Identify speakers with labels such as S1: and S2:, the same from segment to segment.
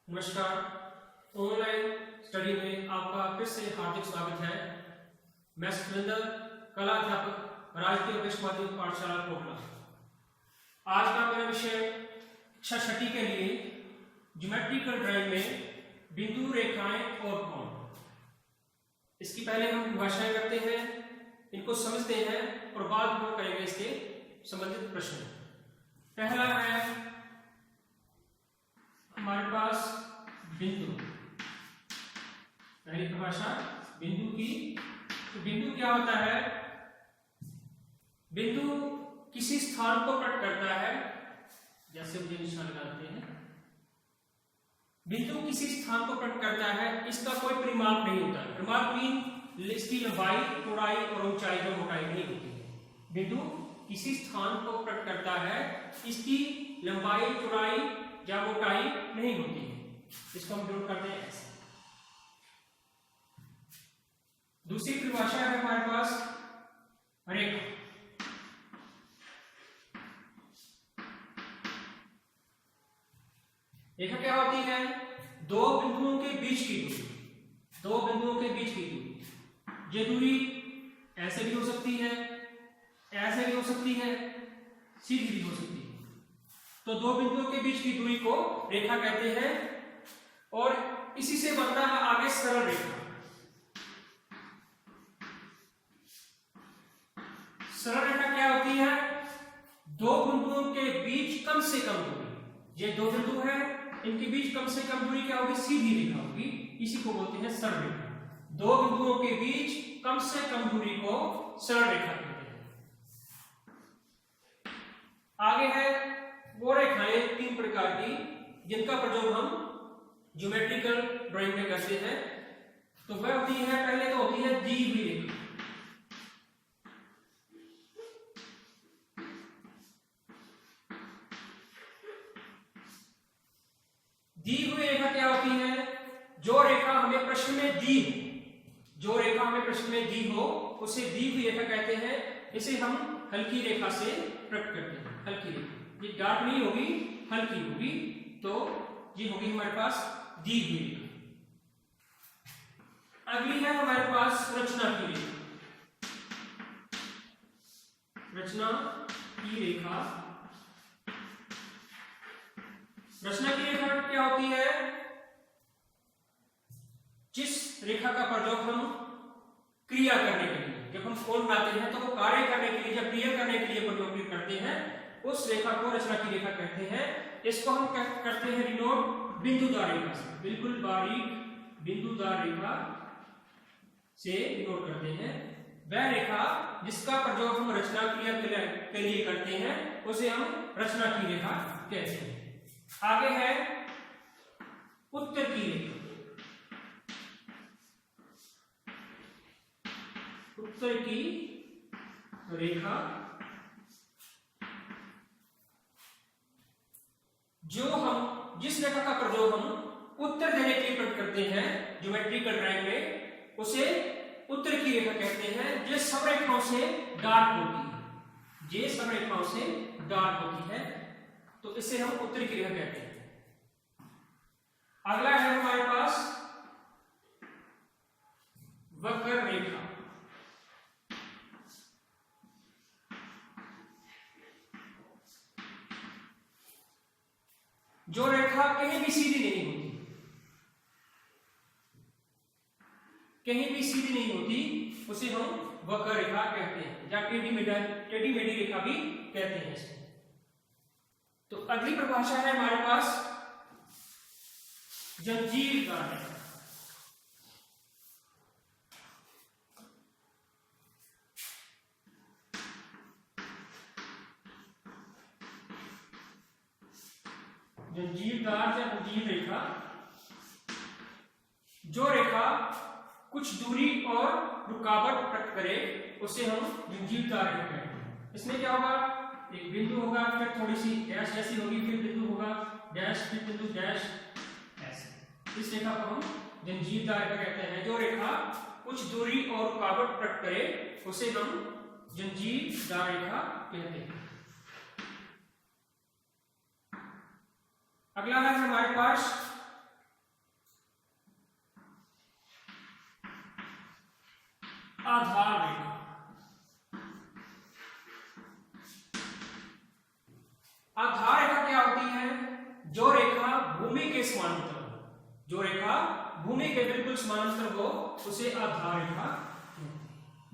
S1: नमस्कार। Online study में आपका फिर से हार्दिक स्वागत है। मैं सुरेंद्र, कला अध्यापक, राजकीय वरिष्ठ माध्यमिक पाठशाला कोटला। आज का मेरा विषय कक्षा छठी के लिए ज्योमेट्रिकल ड्राइंग में बिंदु, रेखाएं और कोण। इसकी पहले हम परिभाषाएं करते हैं, इनको समझते हैं और बाद में करेंगे इसके संबंधित प्रश्न। पहला है हमारे पास बिंदु। पहली परिभाषा बिंदु की। तो बिंदु क्या होता है? बिंदु किसी स्थान को प्रकट करता है, जैसे मुझे निशान लगाते हैं। बिंदु किसी स्थान को प्रकट करता है, इसका कोई परिमाप नहीं होता। परिमाप मीन इसकी लंबाई, चौड़ाई और ऊंचाई या मोटाई नहीं होती है। बिंदु किसी स्थान को प्रकट करता है, इसकी लंबाई, चौड़ाई या मोटाई नहीं होती है। इसको हम नोट करते हैं ऐसे। दूसरी परिभाषा है हमारे पास रेखा। रेखा क्या होती है? दो बिंदुओं के बीच की दूरी। दो बिंदुओं के बीच की दूरी। ये दूरी ऐसे भी हो सकती है, ऐसे भी हो सकती है, सीधी भी हो सकती है। तो दो बिंदुओं के बीच की दूरी को रेखा कहते हैं। और इसी से बनता है आगे सरल रेखा। सरल रेखा क्या होती है? दो बिंदुओं के बीच कम से कम दूरी। ये दो बिंदु है, इनके बीच कम से कम दूरी क्या होगी? सीधी रेखा होगी। इसी को बोलते हैं सरल रेखा। दो बिंदुओं के बीच कम से कम दूरी को सरल रेखा कहते हैं। आगे है वो रेखाएं तीन प्रकार की, जिनका प्रयोग हम ज्योमेट्रिकल ड्राइंग में करते हैं। तो वह होती है, पहले तो होती है दी हुई रेखा। दी हुई रेखा क्या होती है? जो रेखा हमें प्रश्न में दी हो, जो रेखा हमें प्रश्न में दी हो, उसे दी हुई रेखा कहते हैं। इसे हम हल्की रेखा से प्रकट करते हैं। हल्की रेखा, ये डार्क नहीं होगी, हल्की होगी। तो ये होगी हमारे पास दी हुई रेखा। अगली है हमारे पास रचना की रेखा। रचना की रेखा। रचना की रेखा क्या होती है? जिस रेखा का प्रयोग हम क्रिया करने के लिए, जब हम कोण बनाते हैं तो वो कार्य करने के लिए, जब क्रिया करने के लिए प्रयोग करते हैं, उस रेखा को रचना की रेखा कहते हैं। इसको हम करते हैं डिनोट बिंदुदार रेखा से। बिल्कुल बारीक बिंदुदार रेखा से डिनोट करते हैं। वह रेखा जिसका प्रयोग हम रचना क्रिया के लिए करते हैं, उसे हम रचना की रेखा कहते हैं। आगे है उत्तर की रेखा। उत्तर की रेखा जिस रेखा का प्रयोग हम उत्तर देने के लिए प्रकट करते हैं ज्योमेट्रिकल ड्राइंग में, उसे उत्तर की रेखा कहते हैं। जो सब रेखाओं से डार्क होती है, ये सब रेखाओं से डार्क होती है, तो इसे हम उत्तर की रेखा कहते हैं। अगला है हमारे पास वक्र रेखा। जो रेखा कहीं भी सीधी नहीं होती, कहीं भी सीधी नहीं होती, उसे हम वक्र रेखा कहते हैं, या टेढ़ी मेढ़ी रेखा भी कहते हैं इसको। तो अगली परिभाषा है हमारे पास जंजीरदार रेखा। जंजीरदार या जंजीर रेखा, जो रेखा कुछ दूरी और रुकावट प्रकट करे, उसे हम जंजीरदार रेखा कहते हैं। इसमें क्या होगा? एक बिंदु होगा, फिर थोड़ी सी डैश ऐसी होगी, फिर बिंदु होगा, डैश, फिर बिंदु, डैश, ऐसे। इस रेखा को हम जंजीरदार रेखा कहते हैं। जो रेखा कुछ दूरी और रुकावट प्रकट करे, उसे हम जंजीरदार रेखा कहते हैं। अगला है हमारे पास आधार रेखा। आधार रेखा क्या होती है? जो रेखा भूमि के समानांतर हो, जो रेखा भूमि के बिल्कुल समानांतर हो उसे आधार रेखा कहते हैं।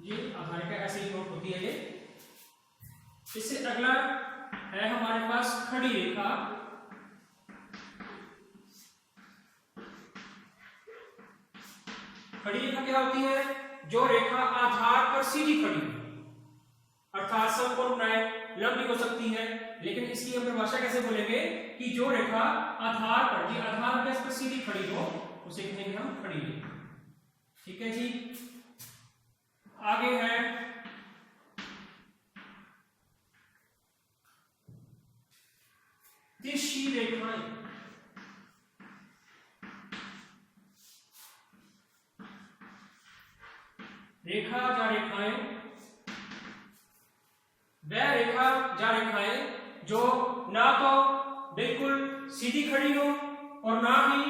S1: ये आधार रेखा ऐसे ही नोट होती है ये। इससे अगला है हमारे पास खड़ी रेखा। खड़ी रेखा क्या होती है? जो रेखा आधार पर सीधी खड़ी है, अर्थात समकोण बनाए, लंबी हो सकती है, लेकिन इसकी हम परिभाषा कैसे बोलेंगे कि जो रेखा आधार पर, जी आधार पर सीधी खड़ी हो उसे कहेंगे हम खड़ी रेखा। ठीक है जी। आगे है तिरछी रेखाएं। रेखा या रेखाएं, वह रेखा या रेखाएं जो ना तो बिल्कुल सीधी खड़ी हो और ना ही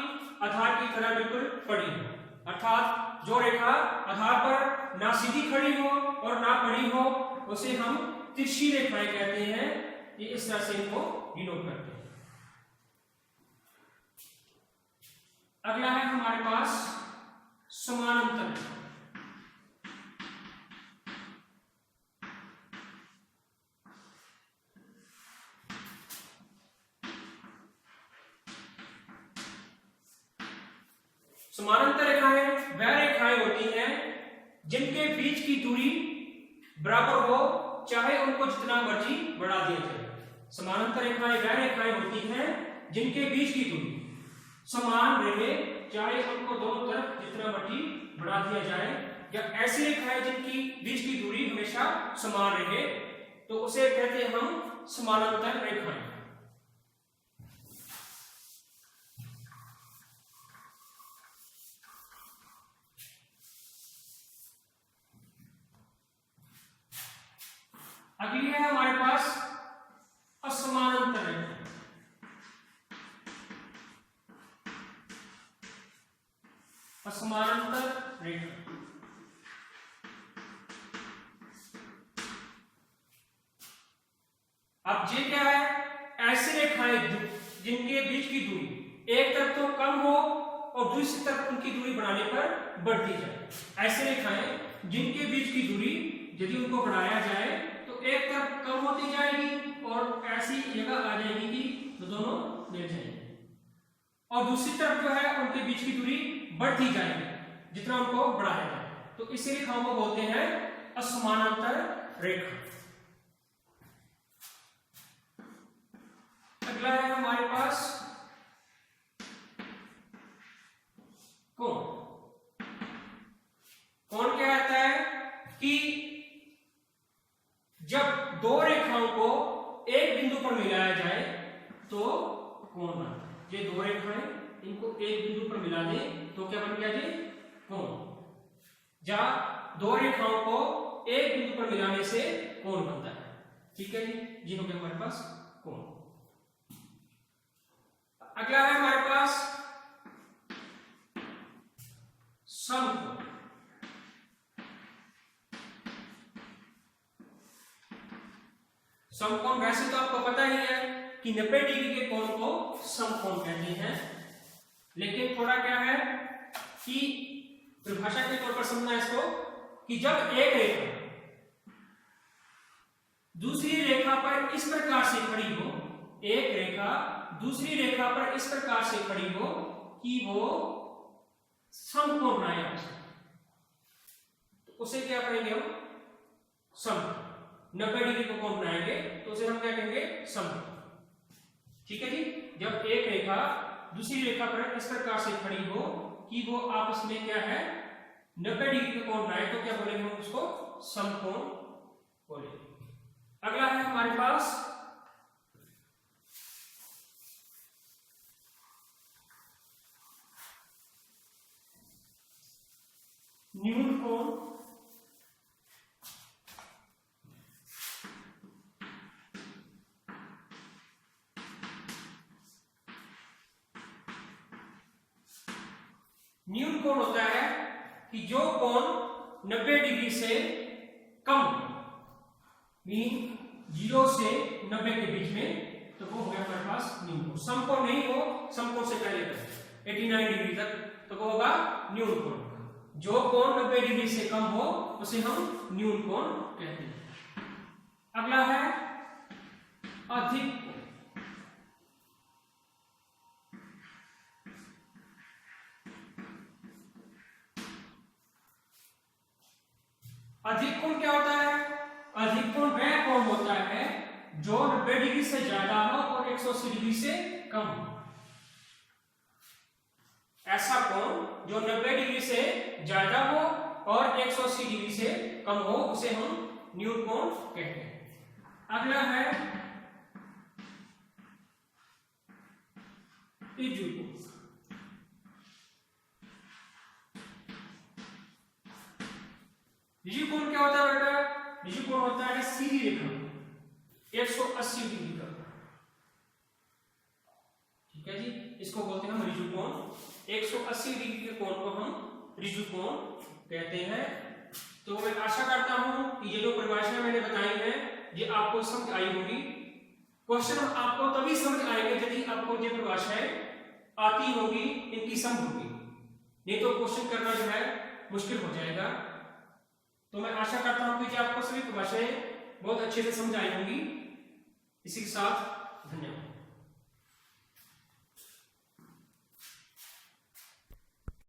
S1: आधार की तरह बिल्कुल पड़ी हो, अर्थात जो रेखा आधार पर ना सीधी खड़ी हो और ना पड़ी हो उसे हम तिरछी रेखाएं कहते हैं। ये इस तरह से इनको डिनोट करते हैं। अगला है हमारे पास समानांतर। समानांतर रेखाएं वह रेखाएं होती हैं जिनके बीच की दूरी बराबर हो, चाहे उनको जितना मर्जी बढ़ा दिया जाए। समानांतर रेखाएं वह रेखाएं होती हैं जिनके बीच की दूरी समान रहे, चाहे उनको दोनों तरफ जितना मर्जी बढ़ा दिया जाए, या ऐसी रेखाएं जिनकी बीच की दूरी हमेशा समान रहे तो उसे कहते हैं हम समानांतर रेखाएं। अगली है हमारे पास असमानांतर रेखा। असमानांतर रेखा अब ये क्या है? ऐसी रेखाएं जिनके बीच की दूरी एक तरफ तो कम हो और दूसरी तरफ उनकी दूरी बढ़ाने पर बढ़ती जाए। ऐसी रेखाएं जिनके बीच की दूरी यदि उनको बढ़ाया जाए तो एक तरफ कम होती जाएगी और ऐसी जगह आ जाएगी कि दोनों मिल जाएंगे, और दूसरी तरफ जो है उनके बीच की दूरी बढ़ती जाएगी जितना उनको बढ़ाया जाए। तो इसी रेखाओं को बोलते हैं असमानांतर रेखा। अगला है हमारे पास कोण। कोण क्या आता है कि जब दो रेखाओं को एक बिंदु पर मिलाया जाए तो कोण बनता है। ये दो रेखाएं इनको एक बिंदु पर मिला दें तो क्या बन गया जी? कोण। या दो रेखाओं को एक बिंदु पर मिलाने से कोण बनता है। ठीक है जी, जी हो गया हमारे पास कोण। अगला है हमारे पास समकोण। समकोण वैसे तो आपको पता ही है कि 90 डिग्री के कोण को समकोण कहते हैं, लेकिन थोड़ा क्या है कि परिभाषा के तौर पर समझना इसको कि जब एक रेखा दूसरी रेखा पर इस प्रकार से खड़ी हो, एक रेखा दूसरी रेखा पर इस प्रकार से खड़ी हो कि वो समकोण बनाए, तो उसे क्या कहेंगे हम? समकोण। 90 डिग्री को कोण बनाएंगे तो उसे हम क्या कहेंगे? समकोण। ठीक है जी। जब एक रेखा दूसरी रेखा पर इस प्रकार से खड़ी हो कि वो आपस में क्या है 90 डिग्री का कोण बनाए तो क्या बोलेंगे हम उसको? समकोण बोलेंगे। अगला है हमारे पास न्यून कोण। न्यून कोण होता है कि जो कोण 90 डिग्री से कम, मीन 0 से 90 के बीच में, तो वो हो गया हमारे पास न्यून कोण। समकोण नहीं हो, समकोण से पहले तक 89 डिग्री तक, तो वो होगा न्यून कोण। जो कोण 90 डिग्री से कम हो उसे हम न्यून कोण कहते हैं। अगला है अधिक कोण। अधिक कोण क्या होता है? अधिक कोण वह कोण होता है जो 90 डिग्री से ज्यादा हो और 180 डिग्री से कम हो। ऐसा कोण जो 90 डिग्री से ज्यादा हो और 180 डिग्री से कम हो उसे हम न्यून कोण कहते हैं। अगला है ऋजु कोण। ऋजु कोण क्या होता है बेटा? ऋजु कोण होता है सीधी रेखा 180 डिग्री का, ठीक है जी, इसको बोलते हैं हम ऋजु कोण। 180 डिग्री के कोण को हम ऋजु कोण कहते हैं। तो मैं आशा करता हूं कि ये जो परिभाषा मैंने बताई है ये आपको समझ आई होगी। क्वेश्चन आपको तभी समझ आएंगे यदि आपको ये परिभाषाएं आती होगी, इनकी समझ होगी, नहीं तो क्वेश्चन करना जो है मुश्किल हो जाएगा। तो मैं आशा करता हूं कि आपको सभी परिभाषाएं बहुत अच्छे से समझ आई होंगी। इसी के साथ धन्यवाद।